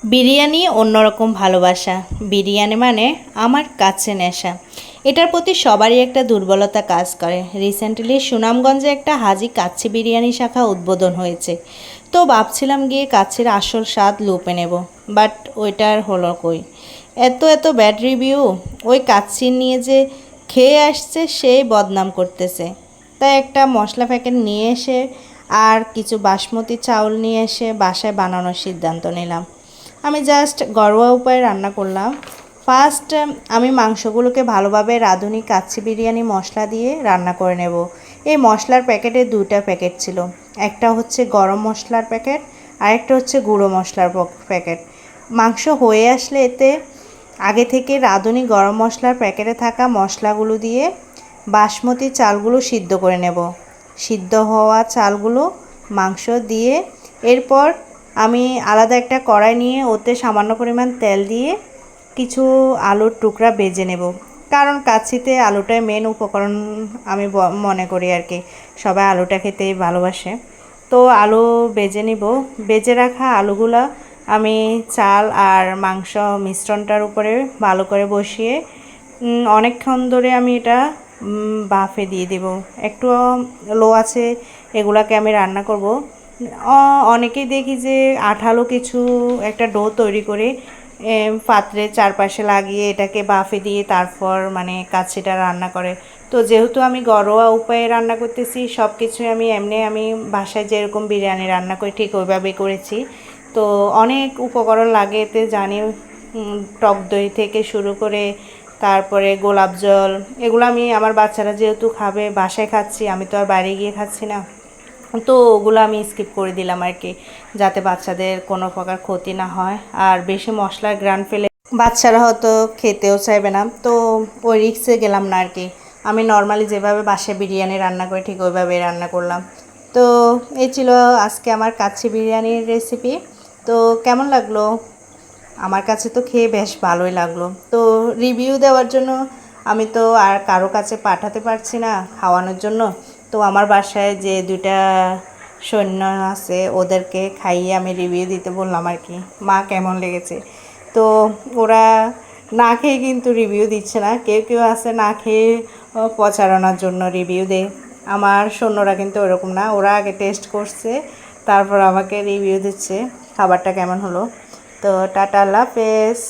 বিরিয়ানি অন্যরকম ভালোবাসা। বিরিয়ানি মানে আমার কাছে নেশা। এটার প্রতি সবারই একটা দুর্বলতা কাজ করে। রিসেন্টলি সুনামগঞ্জে একটা হাজি কাচ্চি বিরিয়ানি শাখা উদ্বোধন হয়েছে। তো ভাবছিলাম গিয়ে কাচ্চির আসল স্বাদ লুপে নেব, বাট ওইটার হলো কই। এত এত ব্যাড রিভিউ। ওই কাচ্চি নিয়ে যে খেয়ে আসছে সেই বদনাম করতেছে। তাই একটা মশলা প্যাকেট নিয়ে এসে আর কিছু বাসমতি চাউল নিয়ে এসে বাসায় বানানোর সিদ্ধান্ত নিলাম। আমি জাস্ট ঘরোয়া উপায়ে রান্না করলাম। ফার্স্ট আমি মাংসগুলোকে ভালোভাবে রাঁধুনি কাচ্চি বিরিয়ানি মশলা দিয়ে রান্না করে নেব। এই মশলার প্যাকেটে দুইটা প্যাকেট ছিল। একটা হচ্ছে গরম মশলার প্যাকেট, আরেকটা হচ্ছে গুঁড়ো মশলার প্যাকেট। মাংস হয়ে আসলে এতে আগে থেকে রাঁধুনি গরম মশলার প্যাকেটে থাকা মশলাগুলো দিয়ে বাসমতি চালগুলো সিদ্ধ করে নেব। সিদ্ধ হওয়া চালগুলো মাংস দিয়ে এরপর আমি আলাদা একটা কড়াই নিয়ে ওতে সামান্য পরিমাণ তেল দিয়ে কিছু আলুর টুকরা ভেজে নেব। কারণ কাচ্চিতে আলুটাই মেন উপকরণ আমি মনে করি আর কি। সবাই আলুটা খেতে ভালোবাসে। তো আলু ভেজে নিব। ভেজে রাখা আলুগুলো আমি চাল আর মাংস মিশ্রণটার উপরে ভালো করে বসিয়ে অনেকক্ষণ ধরে আমি এটা বাফে দিয়ে দেব। একটু লো আছে এগুলাকে আমি রান্না করব। অনেকেই দেখি যে আঠালো কিছু একটা ডো তৈরি করে পাত্রের চারপাশে লাগিয়ে এটাকে বাফে দিয়ে তারপর মানে কাচ্চিটা রান্না করে। তো যেহেতু আমি ঘরোয়া উপায়ে রান্না করতেছি, সব কিছুই আমি বাসায় যেরকম বিরিয়ানি রান্না করি ঠিক ওইভাবেই করেছি। তো অনেক উপকরণ লাগে এতে জানি, টক দই থেকে শুরু করে তারপরে গোলাপ জল, এগুলো আমি আমার বাচ্চারা যেহেতু খাবে বাসায় খাচ্ছি, আমি তো আর বাইরে গিয়ে খাচ্ছি না। তো ওগুলো আমি স্কিপ করে দিলাম আর কি, যাতে বাচ্চাদের কোনো প্রকার ক্ষতি না হয়। আর বেশি মশলার ঘ্রাণ ফেলে বাচ্চারা হয়তো খেতেও চাইবে না, তো ওই রিক্সে গেলাম না আর কি। আমি নর্মালি যেভাবে বাসায় বিরিয়ানি রান্না করি ঠিক ওইভাবেই রান্না করলাম। তো এই ছিল আজকে আমার কাচ্চি বিরিয়ানির রেসিপি। তো কেমন লাগলো? আমার কাছে তো খেয়ে বেশ ভালোই লাগলো। তো রিভিউ দেওয়ার জন্য আমি তো আর কারো কাছে পাঠাতে পারছি না খাওয়ানোর জন্য। তো আমার বাসায় যে দুইটা সৈন্য আছে ওদেরকে খাইয়ে আমি রিভিউ দিতে বললাম আর কি, মা কেমন লেগেছে। তো ওরা না খেয়ে কিন্তু রিভিউ দিচ্ছে না, কেউ কেউ আছে না খেয়ে প্রচারণার জন্য রিভিউ দেয়। আমার সৈন্যরা কিন্তু ওরকম না, ওরা আগে টেস্ট করছে তারপর আমাকে রিভিউ দিচ্ছে খাবারটা কেমন হলো। তো টাটা, আল্লাহ হাফেজ।